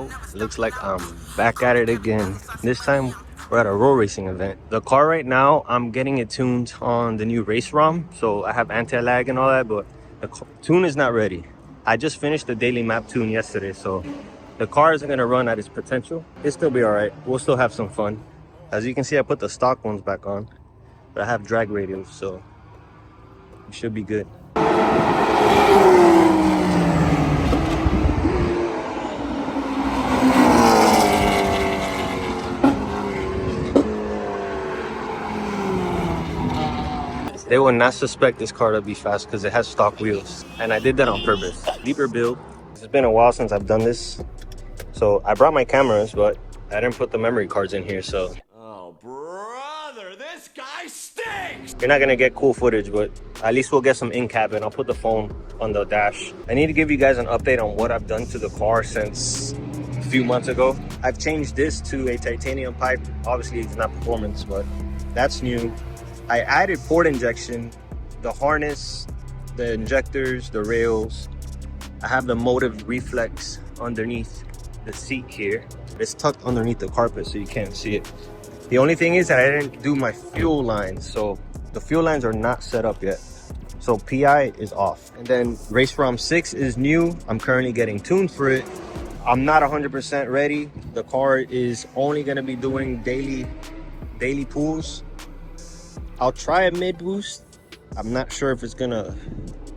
it looks like I'm back at it again. This time we're at a road racing event. The car right now, I'm getting it tuned on the new race ROM, so I have anti-lag and all that, but the tune is not ready. I just finished the daily map tune yesterday, so the car isn't gonna run at its potential. It'll still be all right. We'll still have some fun. As you can see, I put the stock ones back on, but I have drag radials, so it should be good. They will not suspect this car to be fast because it has stock wheels. And I did that on purpose. Deeper build. It's been a while since I've done this. So I brought my cameras, but I didn't put the memory cards in here, so. Oh, brother, this guy stinks! You're not gonna get cool footage, but at least we'll get some in-cabin. I'll put the phone on the dash. I need to give you guys an update on what I've done to the car since a few months ago. I've changed this to a titanium pipe. Obviously, it's not performance, but that's new. I added port injection, the harness, the injectors, the rails. I have the motive reflex underneath the seat here. It's tucked underneath the carpet so you can't see it. The only thing is that I didn't do my fuel lines, so the fuel lines are not set up yet. So PI is off. And then Race ROM 6 is new. I'm currently getting tuned for it. I'm not 100% ready. The car is only gonna be doing daily pulls. I'll try a mid boost. I'm not sure if it's gonna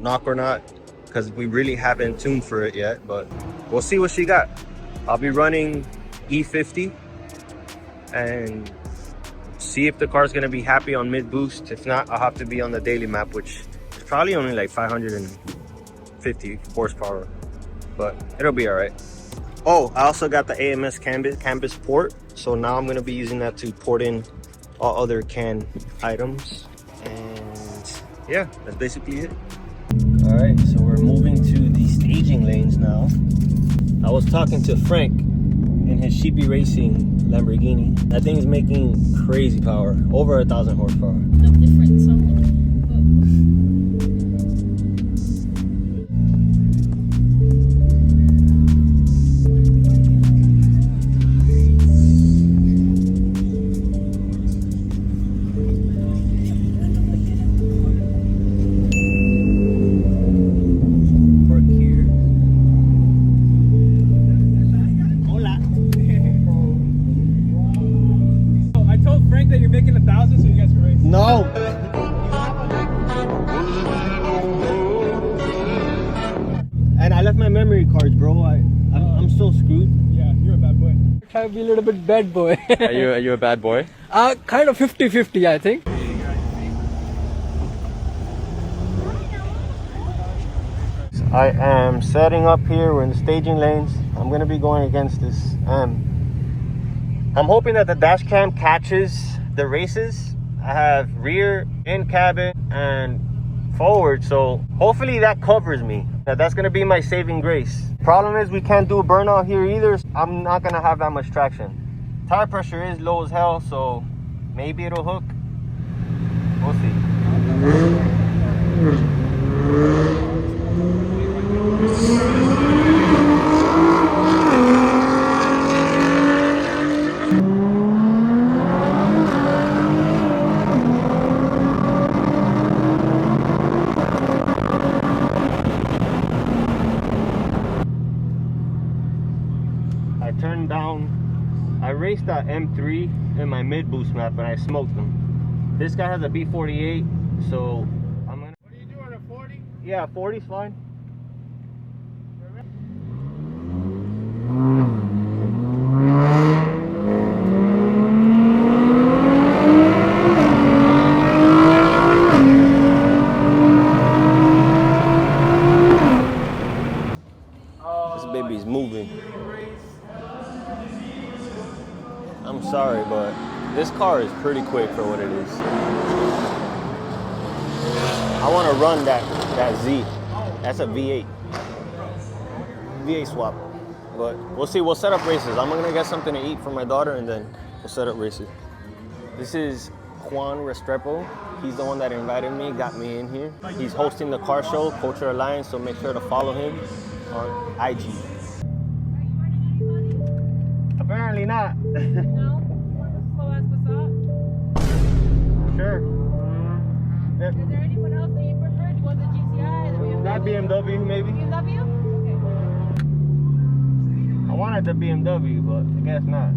knock or not because we really haven't tuned for it yet, but we'll see what she got. I'll be running E50 and see if the car's gonna be happy on mid boost. If not, I'll have to be on the daily map, which is probably only like 550 horsepower, but it'll be all right. Oh, I also got the AMS canvas port, so now I'm gonna be using that to port in all other can items. And yeah, that's basically it. All right, so we're moving to the staging lanes now. I was talking to Frank in his Sheepy Racing Lamborghini. That thing is making crazy power, over 1,000 horsepower. No different, so. That you're making 1,000 so you guys can race. No. And I left my memory cards, bro. I'm so screwed. Yeah, you're a bad boy. Try to be a little bit bad boy. Are you a bad boy? Kind of 50-50, I think. I am setting up here. We're in the staging lanes. I'm gonna be going against this I'm hoping that the dash cam catches the races. I have rear, in cabin, and forward, so hopefully that covers me. That's gonna be my saving grace. Problem is we can't do a burnout here either. I'm not gonna have that much traction. Tire pressure is low as hell, so maybe it'll hook. We'll see. I raced that M3 in my mid boost map and I smoked them. This guy has a B48, so I'm gonna. What are you doing, a 40? Yeah, 40's fine. This baby's moving. I'm sorry, but this car is pretty quick for what it is. I want to run that Z. That's a V8. V8 swap. But we'll see. We'll set up races. I'm going to get something to eat for my daughter, and then we'll set up races. This is Juan Restrepo. He's the one that invited me, got me in here. He's hosting the car show, Culture Alliance, so make sure to follow him on IG. Definitely not. No? You want the slow ass Passat? Sure. Is there anyone else that you prefer? Do you want the GTI, the BMW? That BMW maybe. BMW? Okay. I wanted the BMW, but I guess not.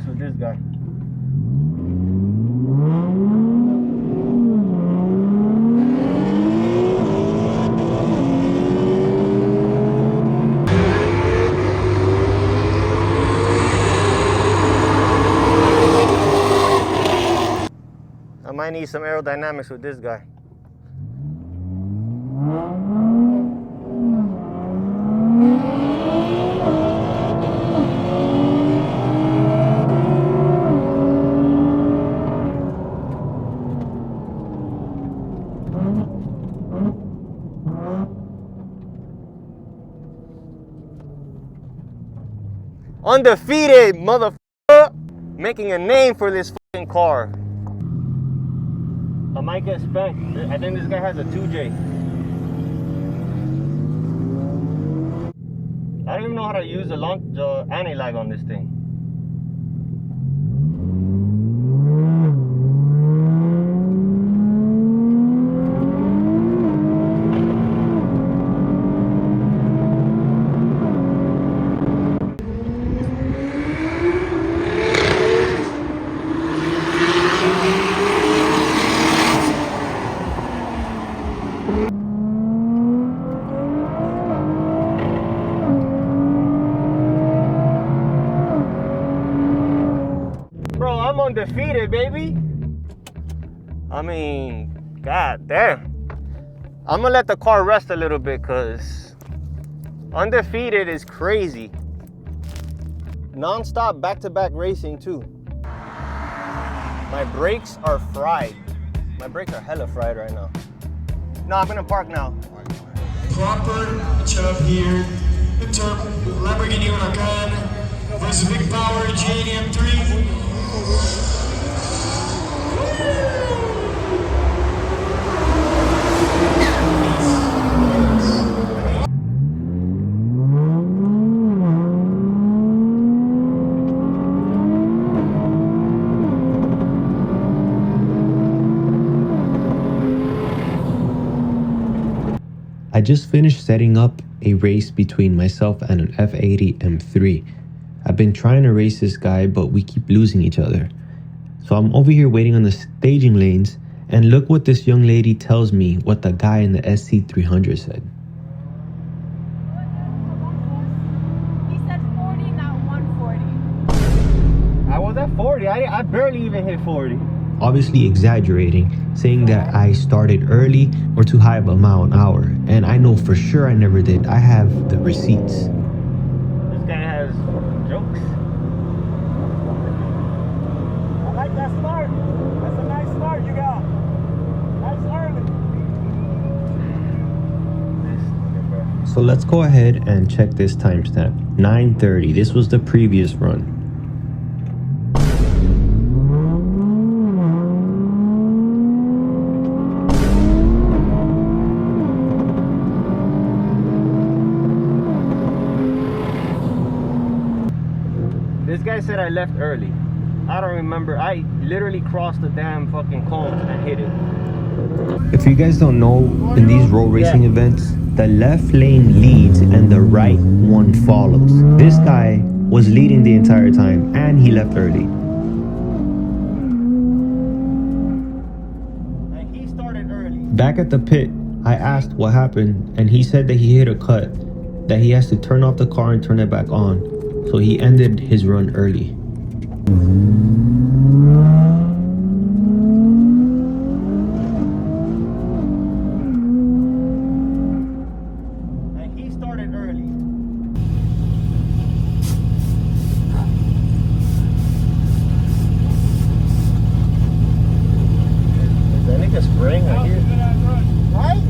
With this guy. I might need some aerodynamics with this guy. Undefeated, motherfucker! Making a name for this fucking car. I might get spanked. I think this guy has a 2J. I don't even know how to use the anti-lag on this thing. Bro, I'm undefeated, baby. I mean, god damn. I'm gonna let the car rest a little bit because undefeated is crazy. Non-stop back-to-back racing too. My brakes are fried. My brakes are hella fried right now. No, I'm gonna park now. Proper chub here. The turbo Lamborghini Huracan versus Big Power GM 3. I just finished setting up a race between myself and an F80 M3. I've been trying to race this guy, but we keep losing each other. So I'm over here waiting on the staging lanes, and look what this young lady tells me what the guy in the SC300 said. He said 40, not 140. I was at 40. I barely even hit 40. Obviously exaggerating, saying that I started early or too high of a mile an hour. And I know for sure I never did. I have the receipts. This guy has jokes. I like that start. That's a nice start you got. Nice early. So let's go ahead and check this timestamp. 9:30. This was the previous run. This guy said I left early. I don't remember. I literally crossed the damn fucking cones and hit it. If you guys don't know, in these road racing events, the left lane leads and the right one follows. This guy was leading the entire time and he left early. And he started early. Back at the pit, I asked what happened and he said that he hit a cut, that he has to turn off the car and turn it back on. So he ended his run early. And he started early. Is that nigga spraying? I hear. Right?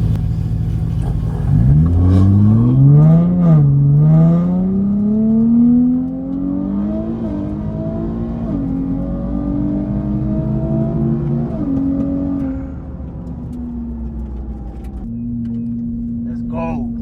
go.